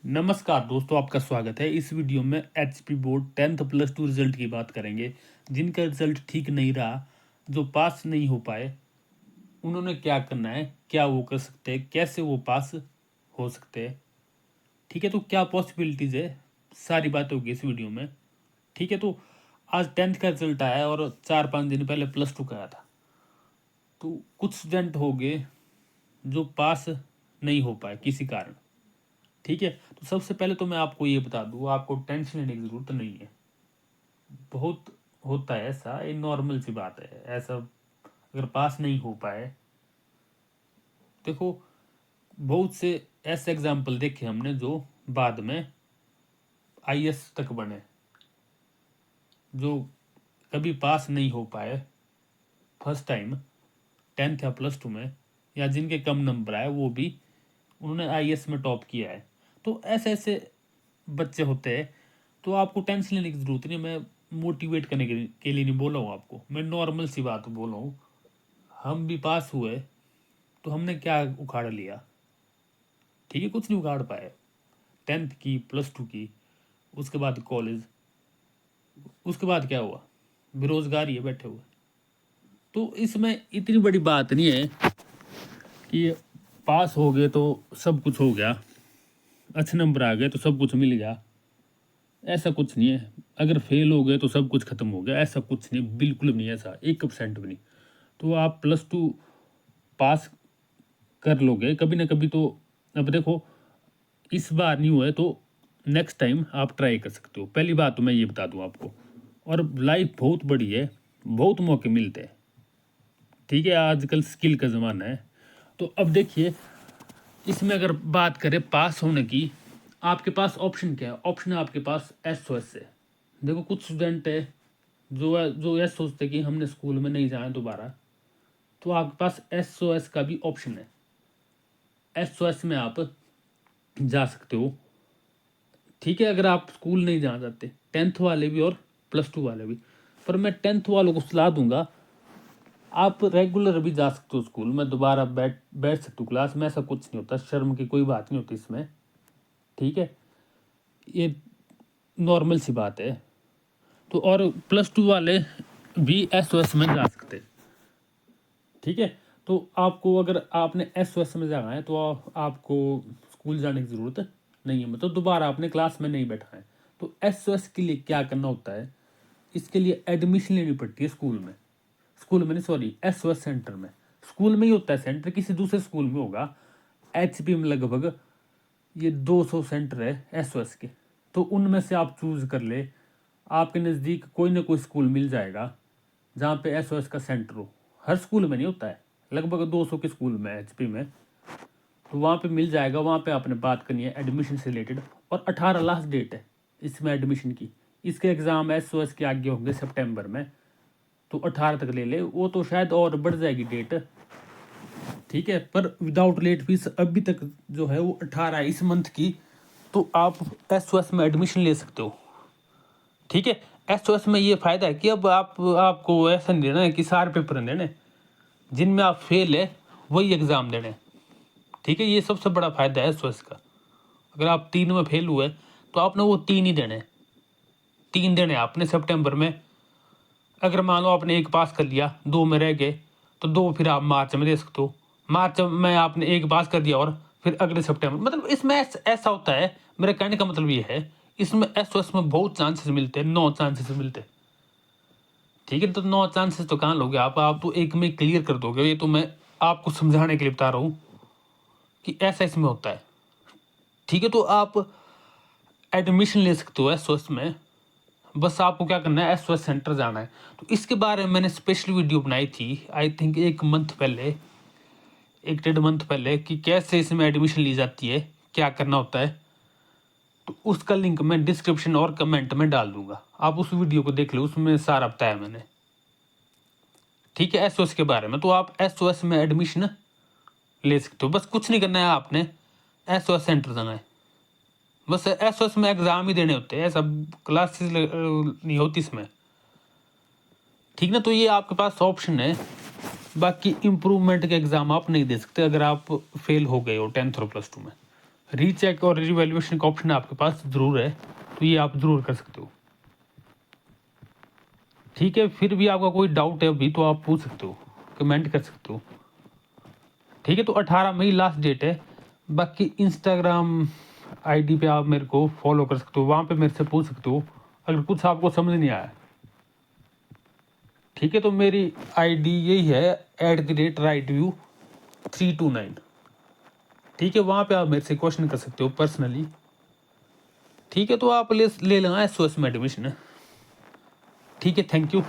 नमस्कार दोस्तों, आपका स्वागत है। इस वीडियो में HP board 10th plus two result की बात करेंगे। जिनका रिजल्ट ठीक नहीं रहा, जो पास नहीं हो पाए, उन्होंने क्या करना है, क्या वो कर सकते हैं, कैसे वो पास हो सकते हैं। ठीक है, तो क्या पॉसिबिलिटीज़ है, सारी बातें होगी इस वीडियो में। ठीक है, तो आज 10th का रिजल्ट आया है और 4-5 दिन पहले प्लस टू का आया था। तो कुछ स्टूडेंट हो गए जो पास नहीं हो पाए किसी कारण। ठीक है, तो सबसे पहले तो मैं आपको ये बता दूँ, आपको टेंशन लेने की ज़रूरत नहीं है। बहुत होता है ऐसा, ये नॉर्मल सी बात है। ऐसा अगर पास नहीं हो पाए, देखो बहुत से ऐसे एग्जाम्पल देखे हमने जो बाद में आईएएस तक बने, जो कभी पास नहीं हो पाए फर्स्ट टाइम 10th या प्लस टू में, या जिनके कम नंबर आए वो भी उन्होंने आईएएस में टॉप किया है। तो ऐसे ऐसे बच्चे होते हैं। तो आपको टेंशन लेने की ज़रूरत नहीं। मैं मोटिवेट करने के लिए नहीं बोला हूँ आपको, मैं नॉर्मल सी बात बोल रहा हूँ। हम भी पास हुए तो हमने क्या उखाड़ लिया? ठीक है, कुछ नहीं उखाड़ पाए। 10th की, प्लस टू की, उसके बाद कॉलेज, उसके बाद क्या हुआ? बेरोजगारी है, बैठे हुए। तो इसमें इतनी बड़ी बात नहीं है कि पास हो गए तो सब कुछ हो गया, अच्छे नंबर आ गए तो सब कुछ मिल गया। ऐसा कुछ नहीं है। अगर फेल हो गए तो सब कुछ खत्म हो गया, ऐसा कुछ नहीं, बिल्कुल भी नहीं। ऐसा 1% भी नहीं। तो आप प्लस टू पास कर लोगे कभी ना कभी तो। अब देखो, इस बार नहीं हुआ है तो नेक्स्ट टाइम आप ट्राई कर सकते हो। पहली बात तो मैं ये बता दूं आपको। और लाइफ बहुत बड़ी है, बहुत मौके मिलते हैं। ठीक है, आजकल स्किल का ज़माना है। तो अब देखिए, इसमें अगर बात करें पास होने की, आपके पास ऑप्शन क्या है? ऑप्शन है आपके पास एसओएस से। देखो कुछ स्टूडेंट है जो यह सोचते कि हमने स्कूल में नहीं जाना दोबारा, तो आपके पास एसओएस का भी ऑप्शन है। एसओएस में आप जा सकते हो। ठीक है, अगर आप स्कूल नहीं जाना चाहते, 10th वाले भी और प्लस टू वाले भी, पर मैं 10th वालों को सलाह दूंगा, आप रेगुलर भी जा सकते हो स्कूल में, दोबारा बैठ बैठ सकते हो क्लास में। ऐसा कुछ नहीं होता, शर्म की कोई बात नहीं होती इसमें। ठीक है, ये नॉर्मल सी बात है। तो और प्लस टू वाले भी एसओएस में जा सकते। ठीक है, तो आपको, अगर आपने एसओएस में जाना है तो आपको स्कूल जाने की ज़रूरत नहीं है, मतलब दोबारा आपने क्लास में नहीं बैठा है। तो एसओएस के लिए क्या करना होता है? इसके लिए एडमिशन लेनी पड़ती है स्कूल में। स्कूल में नहीं, सॉरी, एसओएस सेंटर में। स्कूल में ही होता है सेंटर, किसी दूसरे स्कूल में होगा। एचपी में लगभग ये 200 सेंटर है एसओएस के। तो उनमें से आप चूज कर ले। आपके नज़दीक कोई ना कोई स्कूल मिल जाएगा जहाँ पे एसओएस का सेंटर हो। हर स्कूल में नहीं होता है, लगभग 200 के स्कूल में एचपी में। तो वहाँ पे मिल जाएगा। वहाँ पे आपने बात करनी है एडमिशन से रिलेटेड। और 18 लास्ट डेट है इसमें एडमिशन की। इसके एग्ज़ाम एसओएस के आगे होंगे सितंबर में, तो 18 तक ले ले। वो तो शायद और बढ़ जाएगी डेट। ठीक है, पर विदाउट लेट फीस अभी तक जो है वो 18 है इस मंथ की। तो आप एसओएस में एडमिशन ले सकते हो। ठीक है, एसओएस में ये फ़ायदा है कि अब आपको ऐसा नहीं देना है कि सारे पेपर नहीं देने, जिनमें आप फेल है वही एग्ज़ाम देने। ठीक है, ये सबसे बड़ा फ़ायदा है एसओएस का। अगर आप 3 में फेल हुए तो आपने वो 3 ही देने, 3 देने आपने सितंबर में। अगर मान लो आपने 1 पास कर लिया, 2 में रह गए, तो 2 फिर आप मार्च में दे सकते हो। मार्च में आपने 1 पास कर दिया और फिर अगले सितंबर, मतलब इसमें ऐसा होता है। मेरे कहने का मतलब ये है, इसमें एसओएस में बहुत चांसेस मिलते हैं, 9 चांसेस मिलते हैं। ठीक है, तो 9 चांसेस तो कहाँ लोगे आप तो 1 में क्लियर कर दोगे। ये तो मैं आपको समझाने के लिए बता रहा हूँ कि ऐसा इसमें होता है। ठीक है, तो आप एडमिशन ले सकते हो एसओएस में। बस आपको क्या करना है, एसओएस सेंटर जाना है। तो इसके बारे में मैंने स्पेशल वीडियो बनाई थी, आई थिंक 1 मंथ पहले, 1-1.5 मंथ पहले, कि कैसे इसमें एडमिशन ली जाती है, क्या करना होता है। तो उसका लिंक मैं डिस्क्रिप्शन और कमेंट में डाल दूंगा, आप उस वीडियो को देख लो, उसमें सारा बताया मैंने। ठीक है, एसओएस के बारे में। तो आप एसओएस में एडमिशन ले सकते हो। बस कुछ नहीं करना है आपने, एसओएस सेंटर जाना है। बस एसओएस में एग्ज़ाम ही देने होते हैं, सब क्लासेस नहीं होती इसमें। ठीक ना, तो ये आपके पास ऑप्शन है। बाकी इम्प्रूवमेंट के एग्ज़ाम आप नहीं दे सकते अगर आप फेल हो गए हो 10th और प्लस टू में। रीचेक और रिवैल्यूएशन का ऑप्शन आपके पास ज़रूर है, तो ये आप ज़रूर कर सकते हो। ठीक है, फिर भी आपका कोई डाउट है अभी तो आप पूछ सकते हो, कमेंट कर सकते हो। ठीक है, तो 18 मई लास्ट डेट है। बाकी इंस्टाग्राम आईडी पे आप मेरे को फॉलो कर सकते हो, वहाँ पे मेरे से पूछ सकते हो अगर कुछ आपको समझ नहीं आया। ठीक है, तो मेरी आईडी यही है @rightView329। ठीक है, वहाँ पे आप मेरे से क्वेश्चन कर सकते हो पर्सनली। ठीक है, तो आप ले लेना SOS में एडमिशन। ठीक है, थैंक यू।